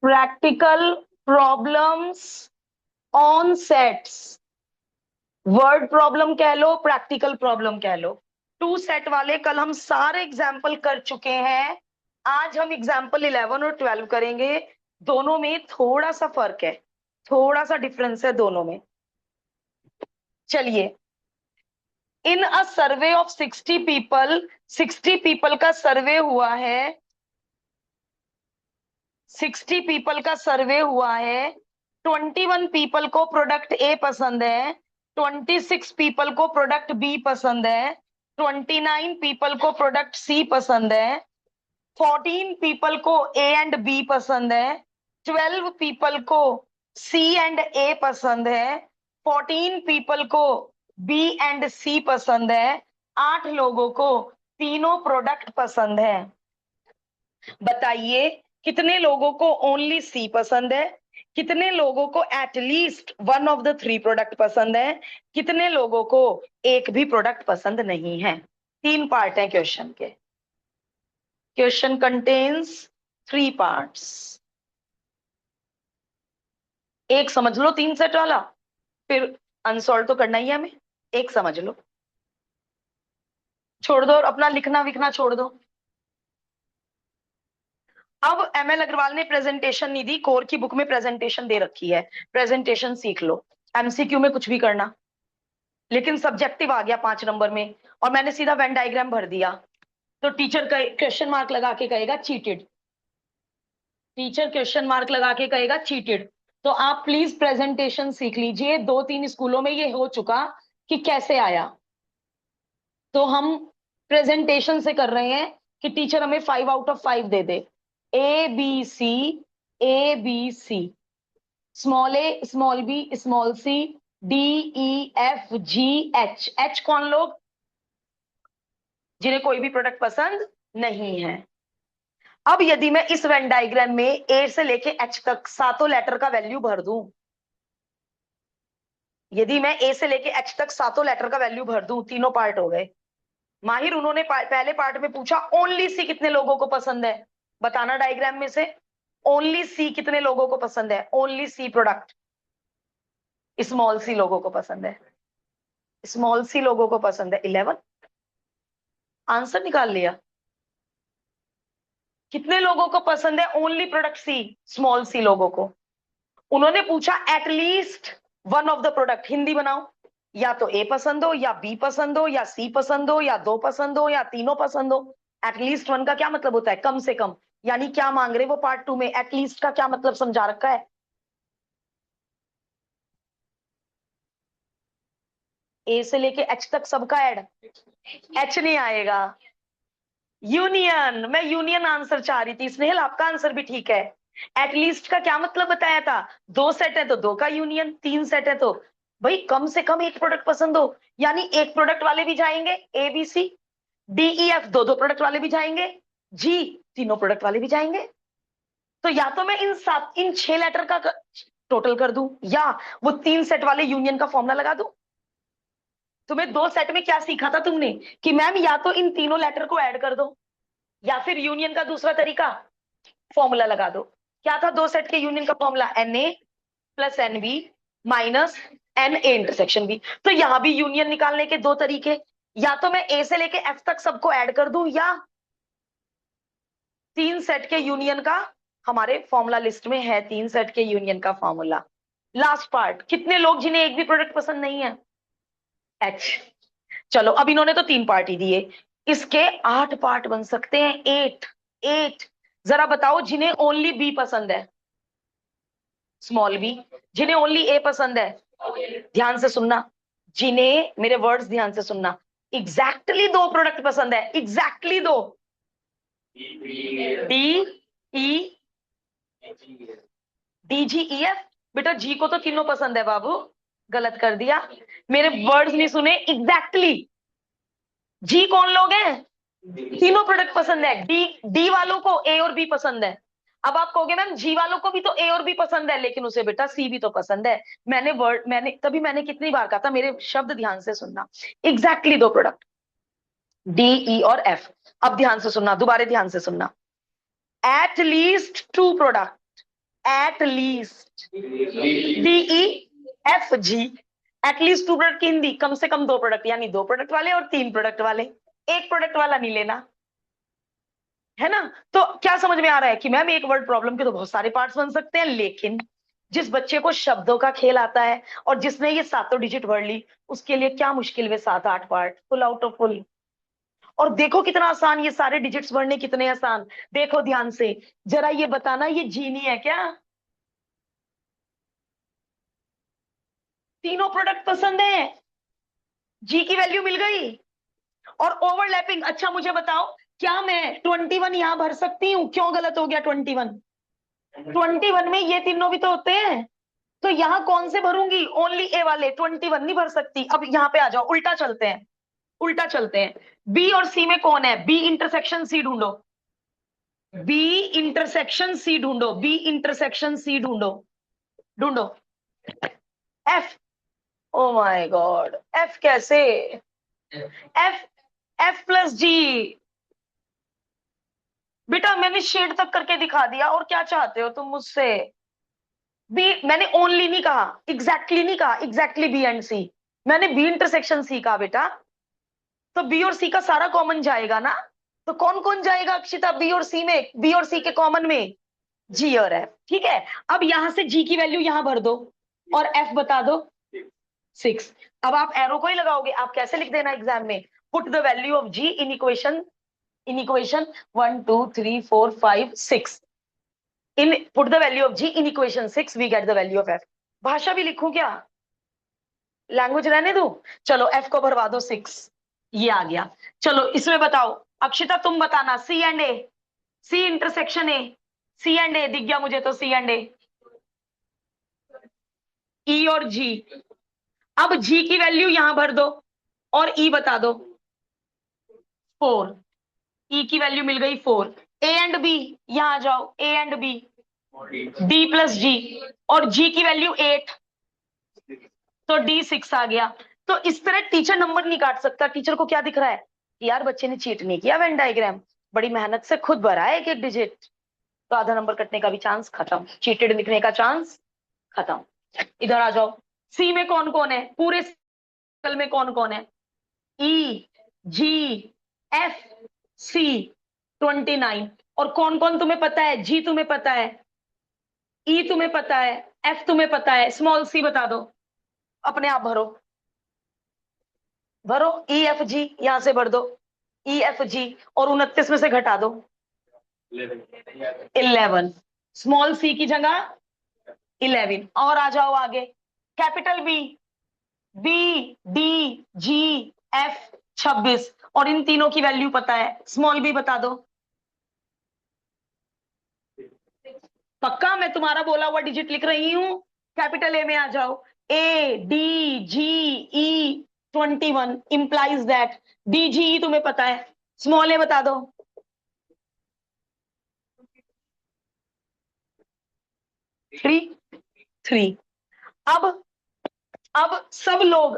Practical problems on sets, word problem कह लो, practical problem कह लो। To set वाले कल हम सारे एग्जाम्पल कर चुके हैं। आज हम एग्जाम्पल 11 और 12 करेंगे। दोनों में थोड़ा सा फर्क है, थोड़ा सा डिफरेंस है दोनों में। चलिए, इन अ सर्वे ऑफ 60 पीपल, 60 पीपल का सर्वे हुआ है, 60 पीपल का सर्वे हुआ है। 21 पीपल को प्रोडक्ट ए पसंद है, 26 पीपल को प्रोडक्ट बी पसंद है, 29 पीपल को प्रोडक्ट सी पसंद है, 14 पीपल को ए एंड बी पसंद है, 12 पीपल को सी एंड ए पसंद है, 14 पीपल को बी एंड सी पसंद है, 8 लोगों को तीनों प्रोडक्ट पसंद है। बताइए कितने लोगों को ओनली सी पसंद है, कितने लोगों को at least one of the three product पसंद है, कितने लोगों को एक भी प्रोडक्ट पसंद नहीं है। तीन पार्ट है क्वेश्चन के। Question contains three parts. एक समझ लो तीन सेट वाला, फिर अनसॉल्व तो करना ही है हमें। एक समझ लो, छोड़ दो और अपना लिखना विखना छोड़ दो। अब एमएल अग्रवाल ने प्रेजेंटेशन नहीं दी, कोर की बुक में प्रेजेंटेशन दे रखी है, प्रेजेंटेशन सीख लो। एमसीक्यू में कुछ भी करना, लेकिन सब्जेक्टिव आ गया 5 नंबर में और मैंने सीधा वेन डायग्राम भर दिया, तो टीचर का क्वेश्चन मार्क लगा के कहेगा चीटेड। टीचर क्वेश्चन मार्क लगा के कहेगा चीटेड। तो आप प्लीज प्रेजेंटेशन सीख लीजिए। 2-3 स्कूलों में ये हो चुका कि कैसे आया, तो हम प्रेजेंटेशन से कर रहे हैं कि टीचर हमें 5 आउट ऑफ 5 दे दे। A B C, A B C, small A small B small C, D E F G H. H कौन लोग? जिन्हें कोई भी प्रोडक्ट पसंद नहीं है। अब यदि मैं इस वेन डायग्राम में ए से लेके एच तक सातों लेटर का वैल्यू भर दूं, यदि मैं ए से लेके एच तक सातों लेटर का वैल्यू भर दूं, तीनों पार्ट हो गए। माहिर उन्होंने पहले पार्ट में पूछा ओनली सी कितने लोगों को पसंद है, बताना डायग्राम में से ओनली सी कितने लोगों को पसंद है। ओनली सी प्रोडक्ट स्मॉल सी लोगों को पसंद है, स्मॉल सी लोगों को पसंद है 11। आंसर निकाल लिया। कितने लोगों को पसंद है ओनली प्रोडक्ट सी? स्मॉल सी लोगों को। उन्होंने पूछा at least one of the product. Hindi बनाओ, या तो ए पसंद हो, या बी पसंद हो, या सी पसंद हो, या दो पसंद हो, या तीनों पसंद हो। एटलीस्ट वन का क्या मतलब होता है? कम से कम। यानी क्या मांग रहे वो पार्ट 2 में? एटलीस्ट का क्या मतलब समझा रखा है। ए से लेके एच तक सबका ऐड। एच नहीं आएगा, यूनियन। मैं यूनियन आंसर चाह रही थी स्नेहल, आपका आंसर भी ठीक है। एटलीस्ट का क्या मतलब बताया था? 2 सेट है तो 2 का यूनियन, 3 सेट है तो भाई कम से कम एक प्रोडक्ट पसंद हो। यानी एक प्रोडक्ट वाले भी जाएंगे, A B C, D E F दो दो प्रोडक्ट वाले भी जाएंगे, जी तीनों प्रोडक्ट वाले भी जाएंगे। तो या तो मैं इन 6 लेटर का टोटल कर दूं, या वो 3 सेट वाले यूनियन का फॉर्मूला लगा दूं। तुम्हें 2 सेट में क्या सीखा था तुमने कि मैम या तो इन तीनों लेटर को ऐड कर दो, या फिर यूनियन का दूसरा तरीका फॉर्मूला लगा दो। क्या था 2 सेट के यूनियन का formula? N A plus N B minus N A intersection B. तो यहां भी यूनियन निकालने के 2 तरीके, या तो मैं ए से लेके एफ तक सबको ऐड कर दूं, या 3 सेट के यूनियन का हमारे फॉर्मूला लिस्ट में है 3 सेट के यूनियन का फॉर्मूला। लास्ट पार्ट, कितने लोग जिन्हें एक भी प्रोडक्ट पसंद नहीं है? एच। चलो अब इन्होंने तो 3 पार्ट ही दिए, इसके 8 पार्ट बन सकते हैं। 8 8। जरा बताओ जिन्हें ओनली बी पसंद है, स्मॉल बी। जिन्हें ओनली ए पसंद है, ध्यान से सुनना, जिन्हें, मेरे वर्ड्स ध्यान से सुनना, एग्जैक्टली 2 प्रोडक्ट पसंद है, exactly 2। D E, D G E F. बेटा जी को तो तीनों पसंद है बाबू, गलत कर दिया, मेरे वर्ड्स नहीं सुने। एग्जैक्टली जी कौन लोग हैं? तीनों प्रोडक्ट पसंद है। डी डी वालों को ए और बी पसंद है। अब आप कहोगे मैम जी वालों को भी तो ए और बी पसंद है, लेकिन उसे बेटा सी भी तो पसंद है। मैंने कितनी बार कहा था, मेरे शब्द ध्यान से सुनना। एग्जैक्टली 2 प्रोडक्ट, डी ई और एफ। अब ध्यान से सुनना, दोबारा ध्यान से सुनना। At least 2 product, at least DEFG, at least 2 product की हिंदी, कम से कम 2 प्रोडक्ट, यानी 2 प्रोडक्ट वाले और 3 प्रोडक्ट वाले, 1 प्रोडक्ट वाला नहीं लेना, है ना। तो क्या समझ में आ रहा है कि मैम एक वर्ड प्रॉब्लम के तो बहुत सारे पार्ट्स बन सकते हैं, लेकिन जिस बच्चे को शब्दों का खेल आता है और जिसने ये सातों डिजिट वर्ड ली, उसके लिए क्या मुश्किल में 7-8 part, full out of full. और देखो कितना आसान, ये सारे डिजिट्स बढ़ने कितने आसान। देखो ध्यान से, जरा ये बताना, ये जीनी है क्या? तीनों प्रोडक्ट पसंद है, जी की वैल्यू मिल गई, और ओवरलैपिंग। अच्छा मुझे बताओ, क्या मैं 21 यहां भर सकती हूँ? क्यों गलत हो गया 21? 21 में ये तीनों भी तो होते हैं, तो यहाँ कौन से भरूंगी? ओनली ए वाले, 21 नहीं भर सकती। अब यहाँ पे आ जाओ, उल्टा चलते हैं, उल्टा चलते हैं। बी और सी में कौन है? बी इंटरसेक्शन सी ढूंढो, बी इंटरसेक्शन सी ढूंढो, बी इंटरसेक्शन सी ढूंढो, ढूंढो। F, oh my God, F कैसे? एफ, एफ प्लस जी। बेटा मैंने शेड तक करके दिखा दिया, और क्या चाहते हो तुम मुझसे? बी, मैंने ओनली नहीं कहा, एग्जैक्टली नहीं कहा, एग्जैक्टली बी एंड सी, मैंने बी इंटरसेक्शन सी कहा बेटा। तो बी और सी का सारा कॉमन जाएगा ना, तो कौन कौन जाएगा अक्षिता बी और सी में? बी और सी के कॉमन में जी और एफ, ठीक है। अब यहां से जी की वैल्यू यहां भर दो और एफ बता दो 6। अब आप एरो को ही लगाओगे, आप कैसे लिख देना एग्जाम में, put the value of G in equation, in equation 1 2 3 4 5 6, in put the value of G in equation 6 we get the value of F. भाषा भी लिखूं क्या? लैंग्वेज रहने दो, चलो एफ को भरवा दो 6, ये आ गया। चलो इसमें बताओ, अक्षिता तुम बताना, C and A, C intersection A, C and A दिख गया मुझे, तो सी एंड ए, ई और जी। अब जी की वैल्यू यहां भर दो और ई बता दो 4, ई की वैल्यू मिल गई 4। ए एंड बी, यहां आ जाओ, A and B, D plus G, और जी की वैल्यू 8, तो डी 6 आ गया। तो इस तरह टीचर नंबर नहीं काट सकता, टीचर को क्या दिख रहा है कि यार बच्चे ने चीट नहीं किया, वेन डायग्राम बड़ी मेहनत से खुद भरा है एक एक डिजिट, तो आधा नंबर कटने का भी चांस खत्म, चीटेड लिखने का चांस खत्म। इधर आ जाओ, सी में कौन कौन है, पूरे सर्कल में कौन कौन है? ई जी एफ सी 29, और कौन कौन तुम्हें पता है? जी तुम्हें पता है, ई तुम्हें पता है, एफ तुम्हें पता है, स्मॉल सी बता दो, अपने आप भरो, भरो ई एफ जी, यहां से भर दो ई एफ जी, और 29 में से घटा दो 11, स्मॉल सी की जगह 11, और आ जाओ आगे, capital B, B D G F 26, और इन तीनों की वैल्यू पता है, स्मॉल बी बता दो। पक्का मैं तुम्हारा बोला हुआ डिजिट लिख रही हूं, कैपिटल ए में आ जाओ, A D G E 21 implies that D G E तुम्हें पता है, स्मॉल ए बता दो। 3 अब सब लोग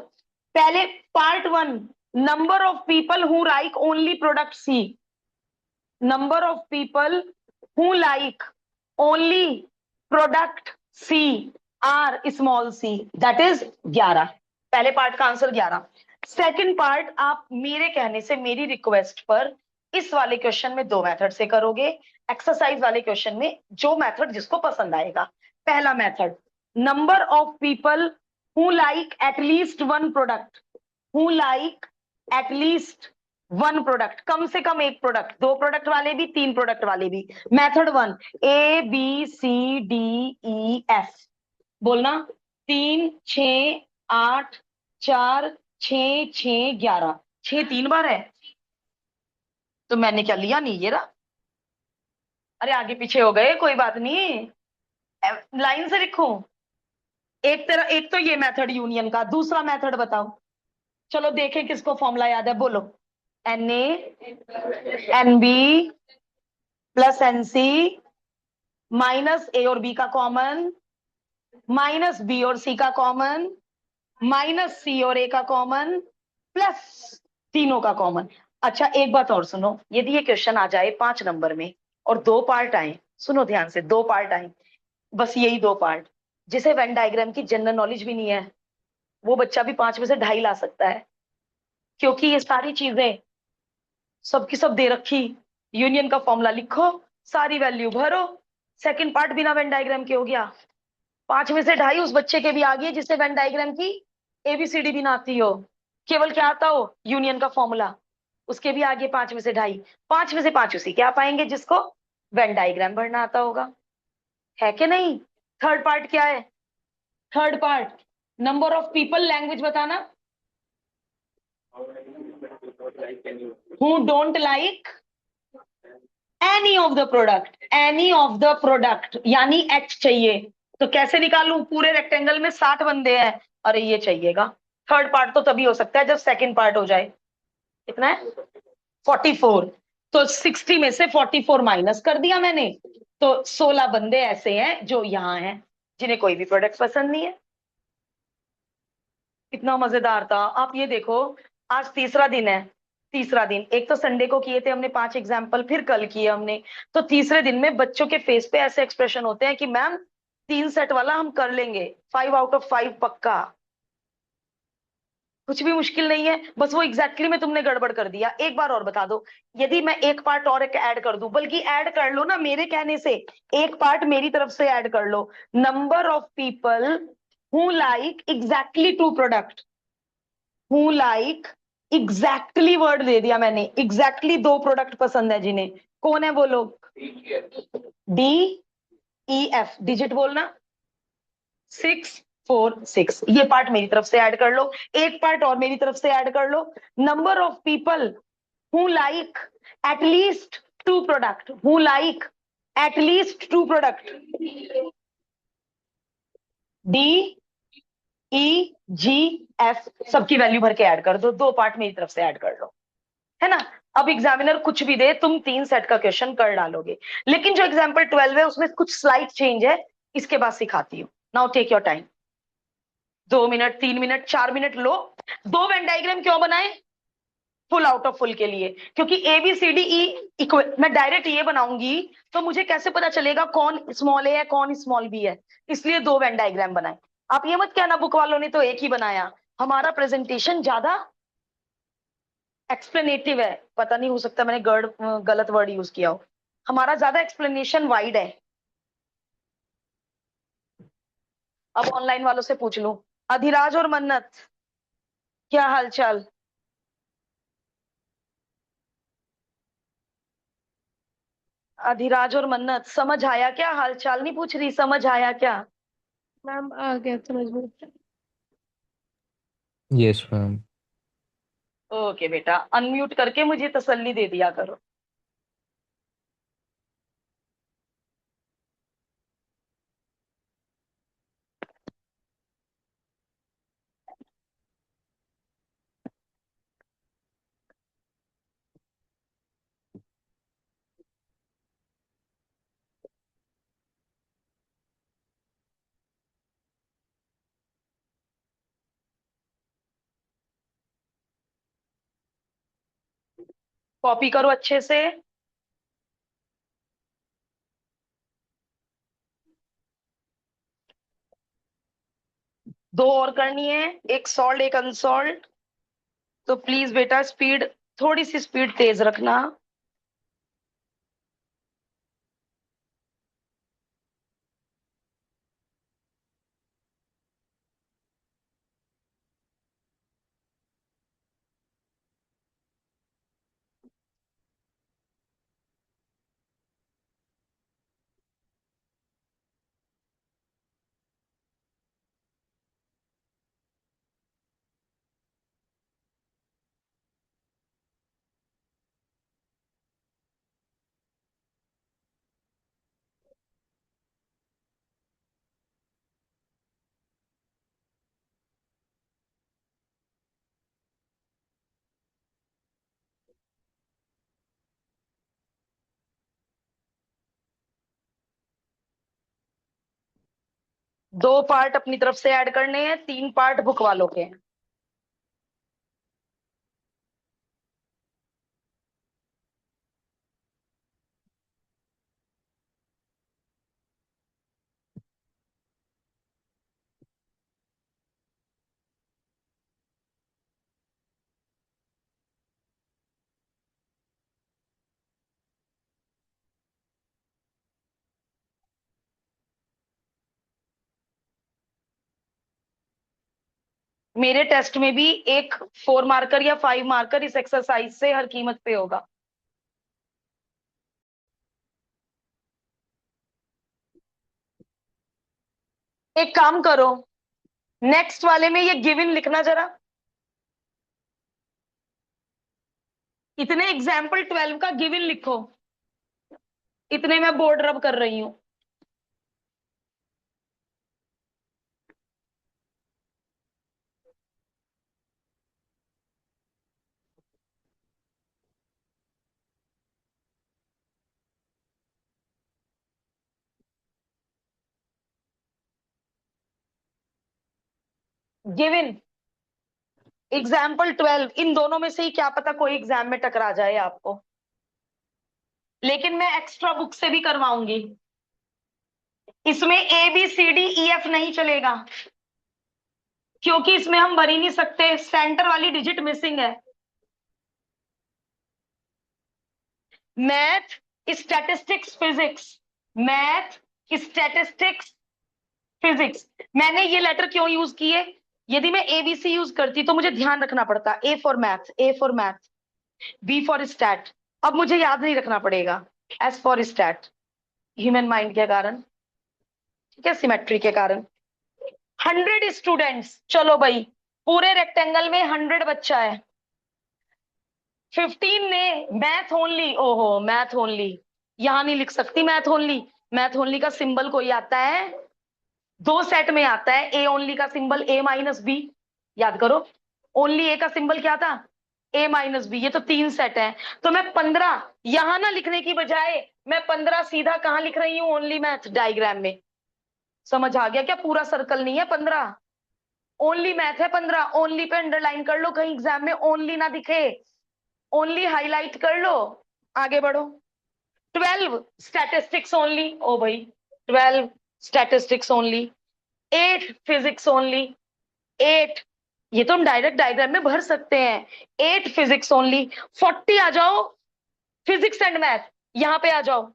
पहले part 1, number of people who like only product C, number of people who like only product C are small C, that is 11, पहले पार्ट का आंसर 11। सेकंड पार्ट आप मेरे कहने से, मेरी रिक्वेस्ट पर इस वाले क्वेश्चन में 2 मेथड से करोगे, एक्सरसाइज वाले क्वेश्चन में जो मेथड जिसको पसंद आएगा। पहला method, number of people who like at least 1 product, who like at least 1 product, कम से कम 1 प्रोडक्ट, 2 प्रोडक्ट वाले भी, 3 प्रोडक्ट वाले भी। Method 1, A B C D E F, बोलना 3 6 8 4 6 6 11, 6 3 बार है, तो मैंने क्या लिया? नहीं, ये रहा। अरे आगे पीछे हो गए, कोई बात नहीं, लाइन से लिखूं। एक तरह, एक तो ये मेथड यूनियन का, दूसरा मेथड बताओ, चलो देखें किसको फॉर्मूला याद है, बोलो। N A N B plus N C minus A और बी का कॉमन, माइनस बी और सी का कॉमन, माइनस सी और ए का कॉमन, प्लस तीनों का कॉमन। अच्छा एक बात और सुनो, यदि ये क्वेश्चन आ जाए 5 नंबर में और 2 पार्ट आए, सुनो ध्यान से, 2 पार्ट आए, बस यही दो पार्ट। जिसे वेन डायग्राम की जनरल नॉलेज भी नहीं है, वो बच्चा भी 5 में से 2.5 ला सकता है, क्योंकि ये सारी चीजें सबकी सब दे रखी। यूनियन का फॉर्मूला लिखो, सारी वैल्यू भरो, सेकंड पार्ट बिना वेन डायग्राम के हो गया। 5 में से 2.5 उस बच्चे के भी आ गए जिसे वेन डायग्राम की एबीसीडी भी ना आती हो, केवल क्या आता हो, यूनियन का फॉर्मूला, उसके भी आगे 5 में से 2.5। 5 में से 5 उसी क्या पाएंगे जिसको वेन डायग्राम भरना आता होगा, है कि नहीं। थर्ड पार्ट क्या है, third part number of people, language बताना। Who don't like any of the product, any of the product यानी एच चाहिए। तो कैसे निकालूं, पूरे रेक्टेंगल में 60 बंदे हैं, अरे ये चाहिएगा। थर्ड पार्ट तो तभी हो सकता है जब सेकंड पार्ट हो जाए। कितना है, 44। तो 60 में से 44 माइनस कर दिया मैंने, तो 16 बंदे ऐसे हैं जो यहाँ हैं जिन्हें कोई भी प्रोडक्ट पसंद नहीं है। कितना मजेदार था। आप ये देखो, आज तीसरा दिन है। तीसरा दिन, एक तो संडे को किए थे हमने 5 एग्जाम्पल, फिर कल किए हमने। तो तीसरे दिन में बच्चों के फेस पे ऐसे एक्सप्रेशन होते हैं कि मैम 3 सेट वाला हम कर लेंगे, 5 आउट ऑफ 5 पक्का। कुछ भी मुश्किल नहीं है, बस वो एग्जैक्टली में तुमने गड़बड़ कर दिया। एक बार और बता दो, यदि मैं एक पार्ट और एक ऐड कर दूं, बल्कि ऐड कर लो ना मेरे कहने से, एक पार्ट मेरी तरफ से ऐड कर लो, number of people who like exactly 2 product, who like exactly word दे दिया मैंने, एग्जैक्टली 2 प्रोडक्ट पसंद है जिन्हें, कौन है वो लोग, डी ई एफ, डिजिट बोलना, 6 4 6, ये पार्ट मेरी तरफ से ऐड कर लो। एक पार्ट और मेरी तरफ से ऐड कर लो, number of people who like at least 2 product, who like at least 2 product, D E G F, सबकी वैल्यू भर के ऐड कर दो, 2 पार्ट मेरी तरफ से ऐड कर लो, है ना। अब एग्जामिनर कुछ भी दे, तुम 3 सेट का क्वेश्चन कर डालोगे। लेकिन जो एग्जाम्पल 12 है उसमें कुछ स्लाइट चेंज है, इसके बाद सिखाती हूँ। Now take your time, 2 minute, 3 minute, 4 minute लो। 2 वेन डायग्राम क्यों बनाए, फुल आउट ऑफ फुल के लिए, क्योंकि ए बी सी डी ई मैं डायरेक्ट ये बनाऊंगी तो मुझे कैसे पता चलेगा कौन स्मॉल ए है कौन स्मॉल बी है, इसलिए 2 वेन डायग्राम बनाए। आप ये मत कहना बुक वालों ने तो एक ही बनाया, हमारा प्रेजेंटेशन ज्यादा एक्सप्लेनेटिव है। पता नहीं, हो सकता है मैंने गलत वर्ड यूज किया हो, हमारा ज्यादा एक्सप्लेनेशन वाइड है। अब ऑनलाइन वालों से पूछ लूं, अधिराज और मन्नत, क्या हालचाल। अधिराज और मन्नत, समझ आया क्या, हालचाल नहीं पूछ रही, समझ आया क्या। मैम आ गया समझ में। Yes ma'am. ओके बेटा, अनम्यूट करके मुझे तसल्ली दे दिया करो। कॉपी करो अच्छे से। 2 और करनी है, एक सॉल्ड एक अनसॉल्ड। तो प्लीज बेटा स्पीड, थोड़ी सी स्पीड तेज रखना। दो पार्ट अपनी तरफ से ऐड करने हैं, 3 पार्ट बुक वालों के हैं। मेरे टेस्ट में भी एक 4 मार्कर या 5 मार्कर इस एक्सरसाइज से हर कीमत पे होगा। एक काम करो, नेक्स्ट वाले में ये गिवन लिखना जरा। इतने एग्जाम्पल 12 का गिवन लिखो, इतने मैं बोर्ड रब कर रही हूं। गिवन एग्जाम्पल 12, इन दोनों में से ही क्या पता कोई एग्जाम में टकरा जाए आपको, लेकिन मैं एक्स्ट्रा बुक से भी करवाऊंगी। इसमें A B C D E F नहीं चलेगा, क्योंकि इसमें हम भर ही नहीं सकते, सेंटर वाली डिजिट मिसिंग है। Math, statistics, physics, math, statistics, physics. मैंने ये लेटर क्यों यूज किए? यदि मैं एबीसी यूज करती तो मुझे ध्यान रखना पड़ता, A for math, A for math, B for stat. अब मुझे याद नहीं रखना पड़ेगा, S for stat, human mind के कारण, ठीक है, सिमेट्री के कारण। 100 स्टूडेंट्स, चलो भाई, पूरे रेक्टेंगल में 100 बच्चा है। 15 ने मैथ ओनली, ओहो मैथ ओनली, यहां नहीं लिख सकती मैथ ओनली। मैथ ओनली का सिंबल कोई आता है, दो सेट में आता है, ए ओनली का सिंबल ए माइनस बी, याद करो। ओनली ए का सिंबल क्या था? ए माइनस बी, ये तो 3 सेट है। तो मैं 15 यहां ना लिखने की बजाय मैं 15 सीधा कहां लिख रही हूं? ओनली मैथ डायग्राम में। समझ आ गया क्या? पूरा सर्कल नहीं है 15, ओनली मैथ है 15। ओनली पे अंडरलाइन कर लो, कहीं एग्जाम में ओनली ना दिखे, ओनली हाईलाइट कर लो। आगे बढ़ो। 12 स्टैटिस्टिक्स ओनली, ओ भाई 12 स्टैटिस्टिक्स ओनली। 8 फिजिक्स ओनली, 8, ये तो हम डायरेक्ट डायग्राम में भर सकते हैं। 8 फिजिक्स ओनली। 40 आ जाओ, फिजिक्स एंड मैथ, यहां पे आ जाओ,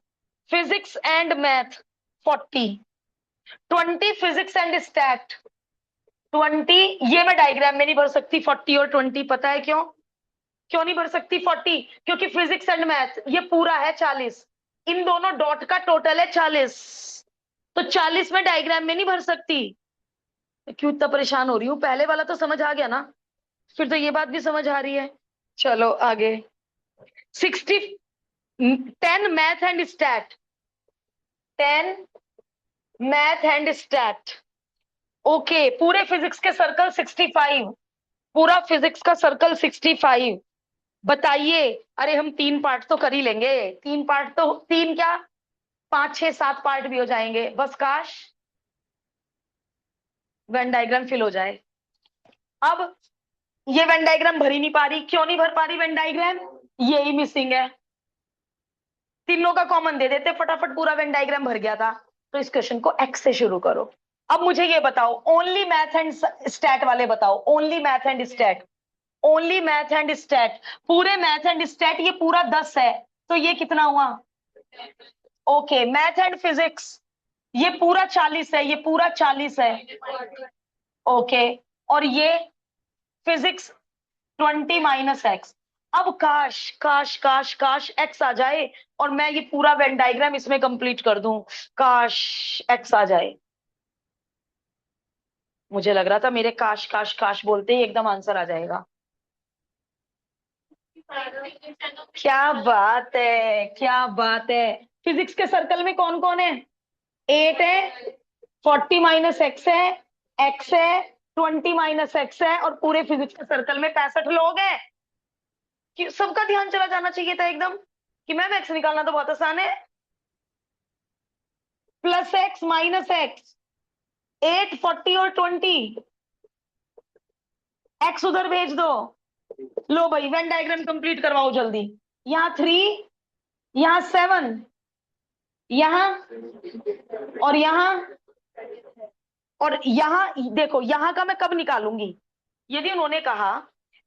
physics and math 40। 20 physics and stat 20, ये मैं डायग्राम में नहीं भर सकती 40 और 20, पता है क्यों? क्यों नहीं भर सकती 40? क्योंकि फिजिक्स एंड मैथ ये पूरा है 40, इन दोनों डॉट का टोटल है 40, तो 40 में डायग्राम में नहीं भर सकती। क्यों इतना परेशान हो रही हूँ? पहले वाला तो समझ आ गया ना, फिर तो ये बात भी समझ आ रही है। चलो आगे। 60, 10 math and stat, 10 math and stat, okay. पूरे फिजिक्स के सर्कल 65, पूरा फिजिक्स का सर्कल 65। बताइए, अरे हम 3 पार्ट तो कर ही लेंगे, 3 पार्ट तो, 3 क्या, 5 6 7 पार्ट भी हो जाएंगे बस, काश वेन डायग्राम फिल हो जाए। अब ये वेन डायग्राम भर ही नहीं पा रही, क्यों नहीं भर पा रही वेन डायग्राम? यही मिसिंग है। तीनों का कॉमन दे देते, फटाफट पूरा वेन डायग्राम भर गया था। तो इस क्वेश्चन को एक्स से शुरू करो। अब मुझे ये बताओ, ओनली मैथ एंड स्टैट वाले बताओ, only math and stat, only math and stat. पूरे मैथ एंड स्टैट ये पूरा 10 है, तो ये कितना हुआ? ओके, मैथ एंड फिजिक्स ये पूरा 40 है, ये पूरा 40 है, ओके। और ये फिजिक्स 20 माइनस एक्स। अब काश काश काश काश एक्स आ जाए और मैं ये पूरा वेन डायग्राम इसमें कंप्लीट कर दूं, काश एक्स आ जाए। मुझे लग रहा था मेरे काश काश काश बोलते ही एकदम आंसर आ जाएगा। क्या बात है, क्या बात है। फिजिक्स के सर्कल में कौन कौन है? 8 है, 40 माइनस एक्स है, एक्स है, 20 माइनस एक्स है, और पूरे फिजिक्स के सर्कल में 65 लोग हैं। कि सबका ध्यान चला जाना चाहिए था एकदम, कि मैम एक्स निकालना तो बहुत आसान है। प्लस एक्स माइनस एक्स, 8 40 और 20, एक्स उधर भेज दो। लो भाई वेन डायग्राम कंप्लीट करवाओ जल्दी। यहाँ 3, यहाँ 7, यहाँ और यहाँ, और यहाँ देखो, यहाँ का मैं कब निकालूंगी? यदि उन्होंने कहा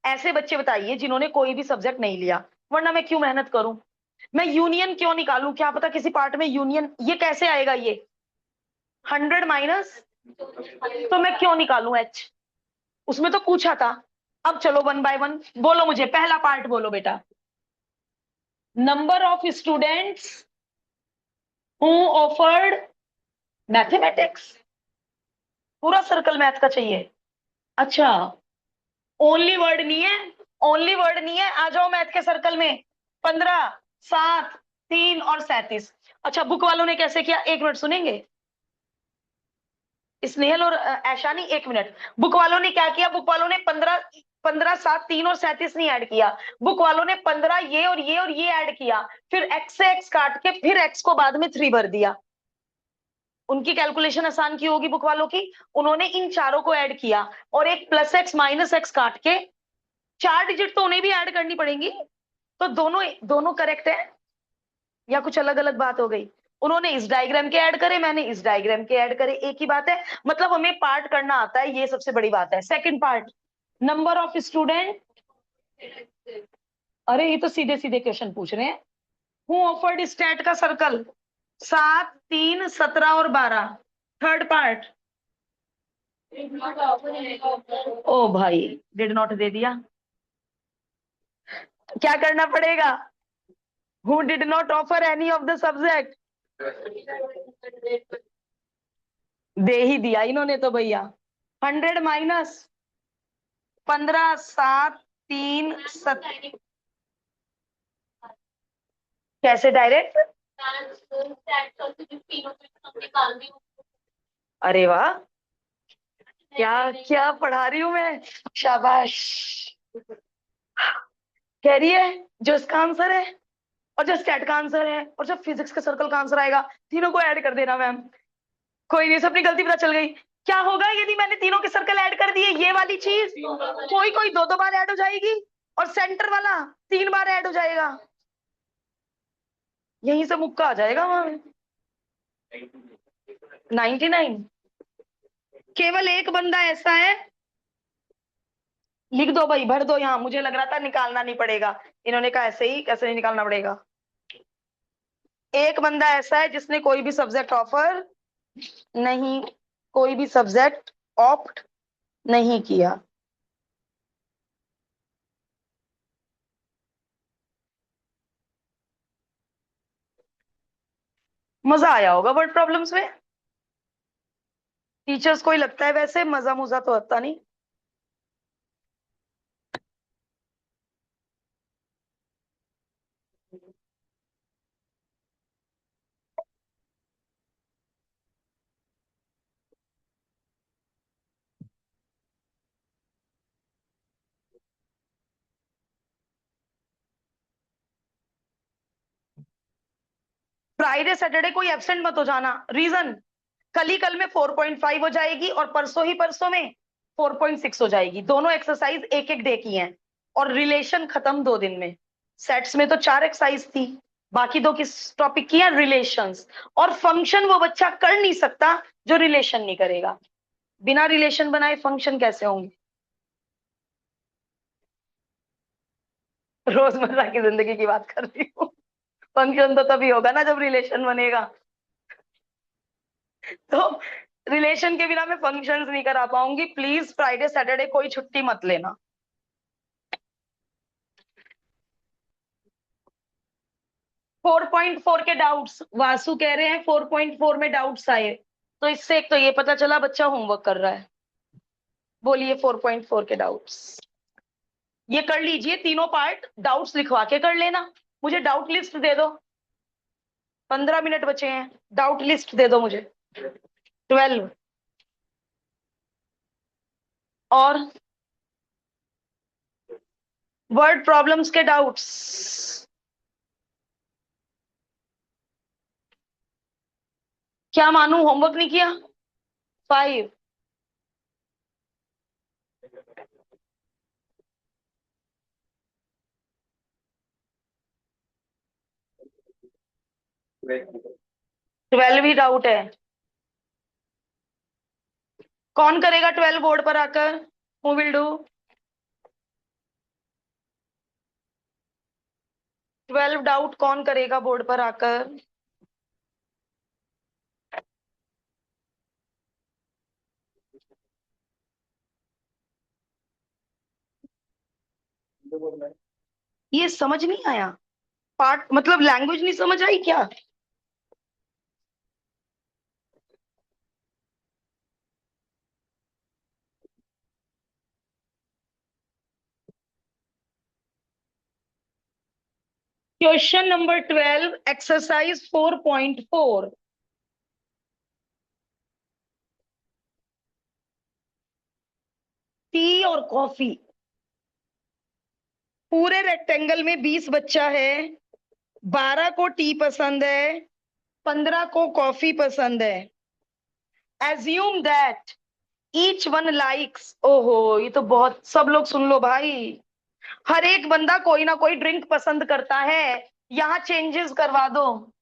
ऐसे बच्चे बताइए जिन्होंने कोई भी सब्जेक्ट नहीं लिया, वरना मैं क्यों मेहनत करूं? मैं यूनियन क्यों निकालूं? क्या पता किसी पार्ट में यूनियन, ये कैसे आएगा? ये 100 माइनस, तो मैं क्यों निकालूं एच? उसमें तो पूछा था। अब चलो वन बाय वन बोलो, मुझे पहला पार्ट बोलो बेटा। Number of students who offered mathematics. पूरा सर्कल मैथ का चाहिए। अच्छा, ओनली वर्ड नहीं है, ओनली वर्ड नहीं है, आ जाओ मैथ के सर्कल में। 15, 7, 3 और 37। अच्छा, बुक वालों ने कैसे किया, एक मिनट सुनेंगे। स्नेहल और ऐशानी, एक मिनट। बुक वालों ने क्या किया, बुक वालों ने 15, 15, 7, 3 और 37 नहीं ऐड किया। बुक वालों ने 15 ये और ये और ये ऐड किया, फिर एक्स से एक्स काट के फिर एक्स को बाद में 3 भर दिया। उनकी कैलकुलेशन आसान की होगी बुक वालों की। उन्होंने इन चारों को ऐड किया और एक प्लस एक्स माइनस एक्स काट के 4 डिजिट तो उन्हें भी ऐड करनी पड़ेंगी। तो दोनों दोनों करेक्ट है या कुछ अलग अलग बात हो गई। उन्होंने इस डायग्राम के ऐड करे, मैंने इस डायग्राम के ऐड करे, एक ही बात है। मतलब हमें पार्ट करना आता है, ये सबसे बड़ी बात है। Second part, number of student. अरे ये तो सीधे सीधे क्वेश्चन पूछ रहे हैं। हु ऑफर्ड स्टेट का सर्कल, 7, 3, 17 और 12। थर्ड पार्ट, ओ भाई डिड नॉट दे दिया। क्या करना पड़ेगा, who did not offer any of the subject. दे ही दिया इन्होंने तो भैया। 100 माइनस 15, 7, 3, 7। कैसे डायरेक्ट। अरे वाह, क्या क्या पढ़ा रही हूं मैं, शाबाश। कह रही है जो इसका आंसर है और जो स्टैट का आंसर है और जो फिजिक्स के सर्कल का आंसर आएगा, तीनों को ऐड कर देना मैम। कोई नहीं, अपनी गलती पता चल गई। क्या होगा यदि मैंने तीनों के सर्कल ऐड कर दिए, ये वाली चीज कोई कोई दो दो बार ऐड हो जाएगी और सेंटर वाला 3 बार ऐड हो जाएगा। यहीं से मुक्का आ जाएगा वहां। 99। केवल एक बंदा ऐसा है, लिख दो भाई, भर दो यहाँ। मुझे लग रहा था निकालना नहीं पड़ेगा, इन्होंने कहा ऐसे ही, कैसे नहीं निकालना पड़ेगा। एक बंदा ऐसा है जिसने कोई भी सब्जेक्ट ऑफर नहीं, कोई भी सब्जेक्ट ऑप्ट नहीं किया। मजा आया होगा वर्ड प्रॉब्लम्स में। टीचर्स को ही लगता है वैसे, मजा मुजा तो आता नहीं। फ्राइडे सैटरडे कोई एब्सेंट मत हो जाना। रीजन, कल ही कल में 4.5 हो जाएगी और परसों ही परसों में 4.6 हो जाएगी। दोनों एक्सरसाइज एक एक डे की हैं और रिलेशन खत्म 2 दिन में। सेट्स में तो 4 एक्सरसाइज थी, बाकी 2 किस टॉपिक की है, रिलेशंस। और फंक्शन वो बच्चा कर नहीं सकता जो रिलेशन नहीं करेगा। बिना रिलेशन बनाए फंक्शन कैसे होंगे। रोजमर्रा की जिंदगी की बात कर रही हूँ। फंक्शन तो तभी होगा ना जब रिलेशन बनेगा। तो रिलेशन के बिना मैं फंक्शंस नहीं करा पाऊंगी। प्लीज फ्राइडे सैटरडे कोई छुट्टी मत लेना। 4.4 के डाउट्स वासु कह रहे हैं, 4.4 में डाउट्स आए। तो इससे एक तो ये पता चला बच्चा होमवर्क कर रहा है। बोलिए 4.4 के डाउट्स। ये कर लीजिए तीनों पार्ट, डाउट्स लिखवा के कर लेना। मुझे डाउट लिस्ट दे दो, 15 मिनट बचे हैं। डाउट लिस्ट दे दो मुझे। 12 और वर्ड प्रॉब्लम्स के डाउट्स। क्या मानू, होमवर्क नहीं किया। 5। 12 ही डाउट है। कौन करेगा 12 बोर्ड पर आकर, हु विल डू 12 डाउट, कौन करेगा बोर्ड पर आकर। ये समझ नहीं आया, पार्ट मतलब लैंग्वेज नहीं समझ आई क्या? Question number 12 exercise 4.4। टी और कॉफी। पूरे रेक्टेंगल में 20 बच्चा है, 12 को टी पसंद है, 15 को कॉफी पसंद है। Assume that each one likes, ओहो ये तो बहुत, सब लोग सुन लो भाई, हर एक बंदा कोई ना कोई ड्रिंक पसंद करता है। यहाँ चेंजेस करवा दो,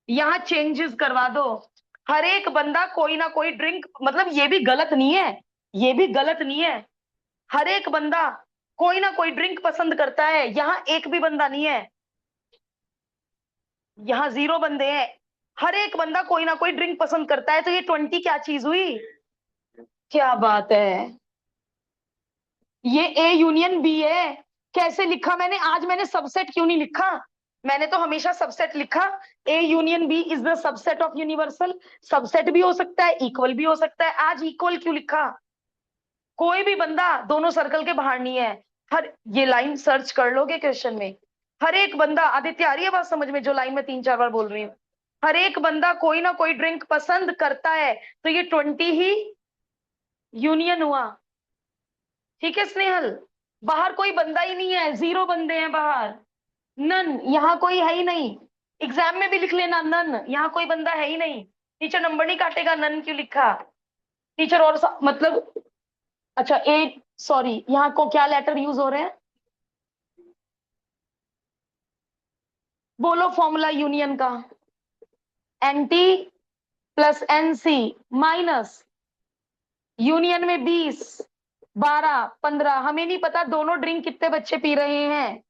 यहाँ चेंजेस करवा दो। हर एक बंदा कोई ना कोई ड्रिंक, मतलब ये भी गलत नहीं है, ये भी गलत नहीं है। हर एक बंदा कोई ना कोई ड्रिंक पसंद करता है, यहाँ एक भी बंदा नहीं है, यहाँ 0 बंदे हैं। हर एक बंदा कोई ना कोई ड्रिंक पसंद करता है, तो ये 20 क्या चीज हुई? क्या बात है, ये ए यूनियन बी है। कैसे लिखा मैंने आज? मैंने सबसेट क्यों नहीं लिखा? मैंने तो हमेशा सबसेट लिखा। A union B is the subset of universal. Subset भी हो सकता है, इक्वल भी हो सकता है, आज इक्वल क्यों लिखा? कोई भी बंदा दोनों सर्कल के बाहर नहीं है। हर, ये लाइन सर्च कर लोगे क्वेश्चन में। हर एक बंदा, आदित्य आ रही है बात समझ में जो लाइन में 3-4 बार बोल रही हूँ? हर एक बंदा कोई ना कोई ड्रिंक पसंद करता है, तो ये 20 ही यूनियन हुआ। ठीक है स्नेहल, बाहर कोई बंदा ही नहीं है, 0 बंदे हैं बाहर। नन, यहाँ कोई है ही नहीं। एग्जाम में भी लिख लेना नन, यहाँ कोई बंदा है ही नहीं। टीचर नंबर नहीं काटेगा, नन क्यों लिखा? टीचर और मतलब, अच्छा ए, सॉरी यहाँ को क्या लेटर यूज हो रहे हैं? बोलो फॉर्मूला यूनियन का। NT plus NC minus union में 20, 12, 15, हमें नहीं पता दोनों ड्रिंक कितने बच्चे पी रहे हैं।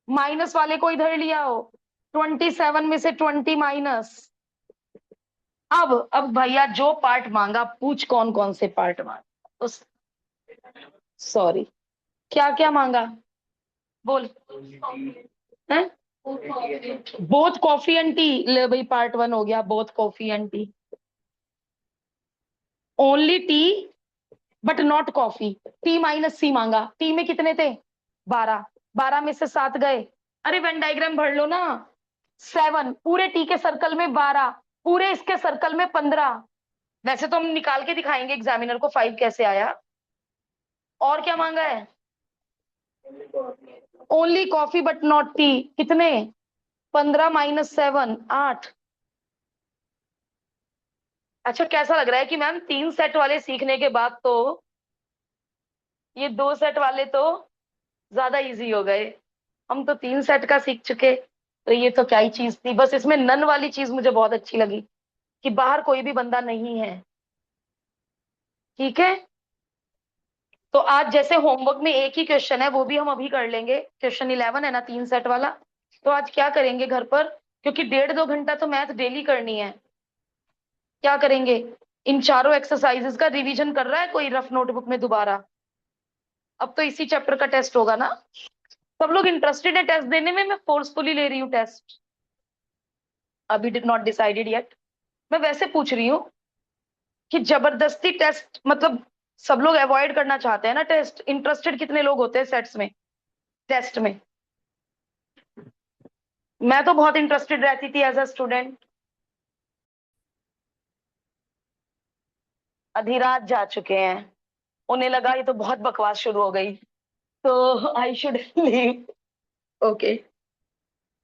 माइनस वाले को इधर लिया हो, 27 में से 20 माइनस। अब भैया जो पार्ट मांगा पूछ, कौन कौन से पार्ट मांगा उस, सॉरी क्या क्या मांगा बोल। हैं? बोथ कॉफी एंड टी, ले भाई पार्ट 1 हो गया, both coffee and tea. Only tea but not coffee. Tea minus C मांगा, टी में कितने थे? 12, 12 में से 7 गए। अरे वेन डायग्राम भर लो ना। 7 पूरे टी के सर्कल में, 12 पूरे इसके सर्कल में, 15। वैसे तो हम निकाल के दिखाएंगे एग्जामिनर को 5 कैसे आया। और क्या मांगा है? Only coffee but not T, कितने? 15 माइनस 7, 8। अच्छा कैसा लग रहा है कि मैम 3 सेट वाले सीखने के बाद तो ये 2 सेट वाले तो ज्यादा इजी हो गए। हम तो 3 सेट का सीख चुके, तो ये तो क्या ही चीज थी। बस इसमें नन वाली चीज मुझे बहुत अच्छी लगी कि बाहर कोई भी बंदा नहीं है। ठीक है, तो आज जैसे होमवर्क में एक ही क्वेश्चन है, वो भी हम अभी कर लेंगे। क्वेश्चन 11 है ना 3 सेट वाला। तो आज क्या करेंगे घर पर, क्योंकि 1.5-2 घंटा तो मैथ डेली करनी है। क्या करेंगे, इन चारों एक्सरसाइजेस का रिवीजन कर रहा है कोई रफ नोटबुक में दोबारा? अब तो इसी चैप्टर का टेस्ट होगा ना? सब लोग इंटरेस्टेड है टेस्ट देने में? मैं फोर्सफुली ले रही हूँ टेस्ट, अभी डिड नॉट डिसाइडेड येट। मैं वैसे पूछ रही हूँ कि जबरदस्ती टेस्ट, मतलब सब लोग अवॉइड करना चाहते हैं ना टेस्ट। इंटरेस्टेड कितने लोग होते हैं सेट्स में, टेस्ट में? मैं तो बहुत इंटरेस्टेड रहती थी एज अ स्टूडेंट। अधिराज जा चुके हैं, उन्हें लगा ये तो बहुत बकवास शुरू हो गई, तो I should leave. Okay,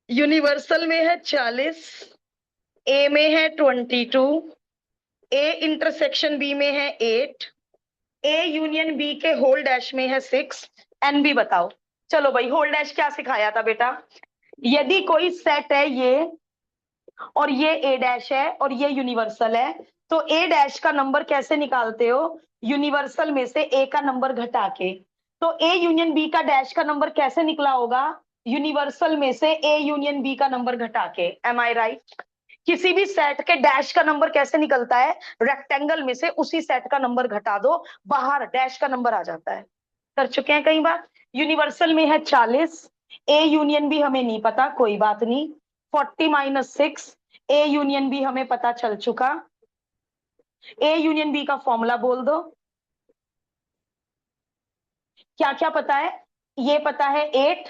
universal में है 40, ए में है 22, ए इंटरसेक्शन बी में है 8, ए यूनियन बी के होल डैश में है 6, एन बी बताओ। चलो भाई, होल डैश क्या सिखाया था बेटा? यदि कोई सेट है ये, और ये ए डैश है और ये यूनिवर्सल है, तो ए डैश का नंबर कैसे निकालते हो? यूनिवर्सल में से ए का नंबर घटा के। तो ए यूनियन बी का डैश का नंबर कैसे निकला होगा? यूनिवर्सल में से ए यूनियन बी का नंबर घटा के। एम आई राइट? किसी भी सेट के डैश का नंबर कैसे निकलता है? रेक्टेंगल में से उसी सेट का नंबर घटा दो, बाहर डैश का नंबर आ जाता है। कर चुके हैं कई बार। यूनिवर्सल में है 40, ए यूनियन भी हमें नहीं पता, कोई बात नहीं। 40 - 6, ए यूनियन भी हमें पता चल चुका। ए यूनियन बी का फॉर्मूला बोल दो। क्या क्या पता है? ये पता है 8,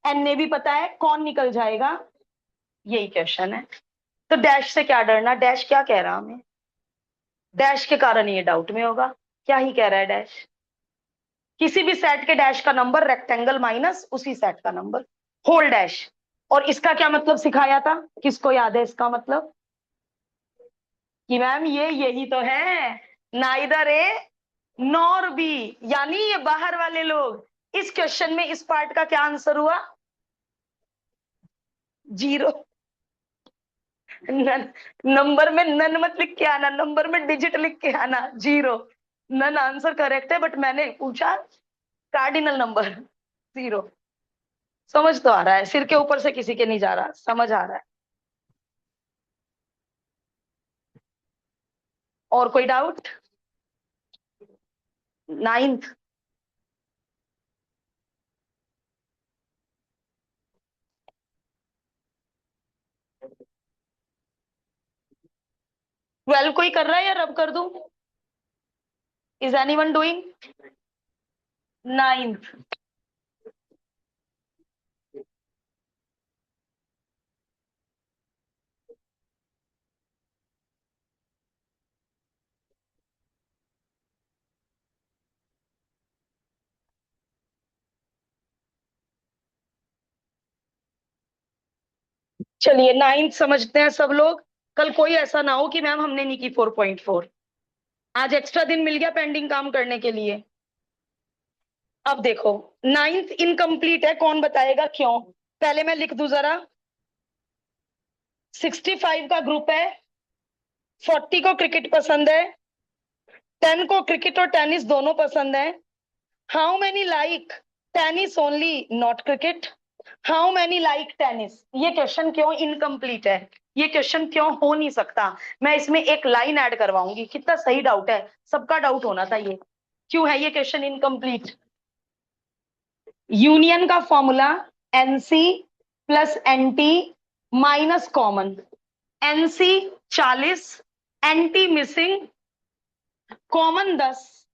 एन ने भी पता है, कौन निकल जाएगा? यही क्वेश्चन है। तो डैश से क्या डरना, डैश क्या कह रहा हमें? डैश के कारण ये डाउट में होगा। क्या ही कह रहा है डैश? किसी भी सेट के डैश का नंबर रेक्टेंगल माइनस उसी सेट का नंबर, होल डैश। और इसका क्या मतलब सिखाया था? किसको याद है इसका मतलब? कि मैम ये यही तो है, नाइदर ए नॉर बी, यानी ये बाहर वाले लोग। इस क्वेश्चन में इस पार्ट का क्या आंसर हुआ? 0। नंबर में नन मत लिख के आना, नंबर में डिजिट लिख के आना, 0। नन आंसर करेक्ट है, बट मैंने पूछा कार्डिनल नंबर, 0। समझ तो आ रहा है, सिर के ऊपर से किसी के नहीं जा रहा, समझ आ रहा है। और कोई डाउट? 9th। 12 कोई कर रहा है या रब कर दूं? Is anyone doing 9th? चलिए 9th समझते हैं सब लोग। कल कोई ऐसा ना हो कि मैम हमने नहीं की 4.4। आज एक्स्ट्रा दिन मिल गया पेंडिंग काम करने के लिए। अब देखो 9th इनकम्प्लीट है, कौन बताएगा क्यों? पहले मैं लिख दूं जरा। 65 का ग्रुप है, 40 को क्रिकेट पसंद है, 10 को क्रिकेट और टेनिस दोनों पसंद है। How many like tennis only not cricket? How many like tennis? ये क्वेश्चन क्यों इनकम्प्लीट है? ये क्वेश्चन क्यों हो नहीं सकता? मैं इसमें एक लाइन ऐड करवाऊंगी। कितना सही डाउट है, सबका डाउट होना था ये। क्यों है ये क्वेश्चन इनकम्प्लीट? यूनियन का formula NC plus NT minus common. NC 40, NT missing, common 10।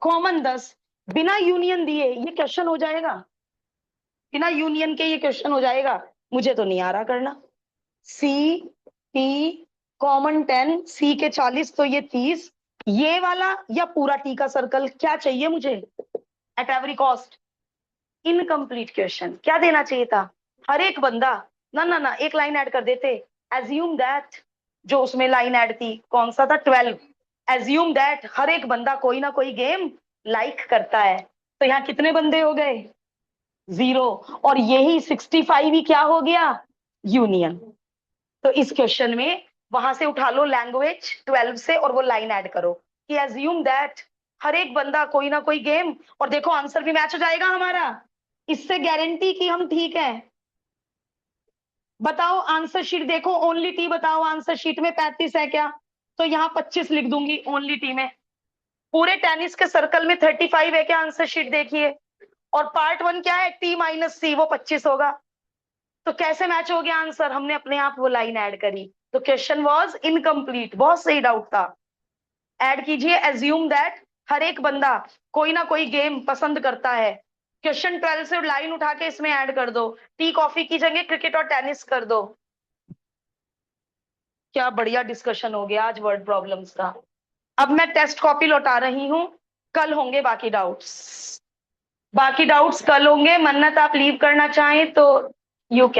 Common 10 बिना यूनियन दिए ये क्वेश्चन हो जाएगा? बिना यूनियन के ये क्वेश्चन हो जाएगा? मुझे तो नहीं आ रहा करना। सी टी कॉमन 10, सी के 40 तो ये 30, ये वाला या पूरा टी का सर्कल क्या चाहिए मुझे at every cost? Incomplete question. क्या देना चाहिए था? हर एक बंदा, ना ना ना, एक लाइन ऐड कर देते। एज्यूम दैट, जो उसमें लाइन ऐड थी कौन सा था? 12। एज्यूम दैट हर एक बंदा कोई ना कोई गेम लाइक करता है। तो यहाँ कितने बंदे हो गए? 0। और यही 65 ही क्या हो गया? यूनियन। तो इस क्वेश्चन में वहां से उठा लो लैंग्वेज 12 से और वो लाइन ऐड करो कि एज्यूम दैट हर एक बंदा कोई ना कोई गेम। और देखो आंसर भी मैच हो जाएगा हमारा, इससे गारंटी कि हम ठीक है। बताओ आंसर शीट देखो, ओनली टी बताओ आंसर शीट में 35 है क्या? तो यहाँ 25 लिख दूंगी ओनली टी में। पूरे टेनिस के सर्कल में 35 है क्या? आंसर शीट देखिए। और पार्ट 1 क्या है? टी माइनस सी, वो 25 होगा। तो कैसे मैच हो गया आंसर? हमने अपने आप वो लाइन ऐड करी। तो क्वेश्चन वाज इनकम्प्लीट। बहुत सही डाउट था। ऐड कीजिए एज्यूम दैट हर एक बंदा कोई ना कोई गेम पसंद करता है। क्वेश्चन 12 से लाइन उठा के इसमें ऐड कर दो। टी कॉफी की जगह क्रिकेट और टेनिस कर दो। क्या बढ़िया डिस्कशन हो गया आज वर्ड प्रॉब्लम्स का। अब मैं टेस्ट कॉपी लौटा रही हूं, कल होंगे बाकी डाउट्स। बाकी डाउट्स कल होंगे। मन्नत आप लीव करना चाहें तो यू कैन।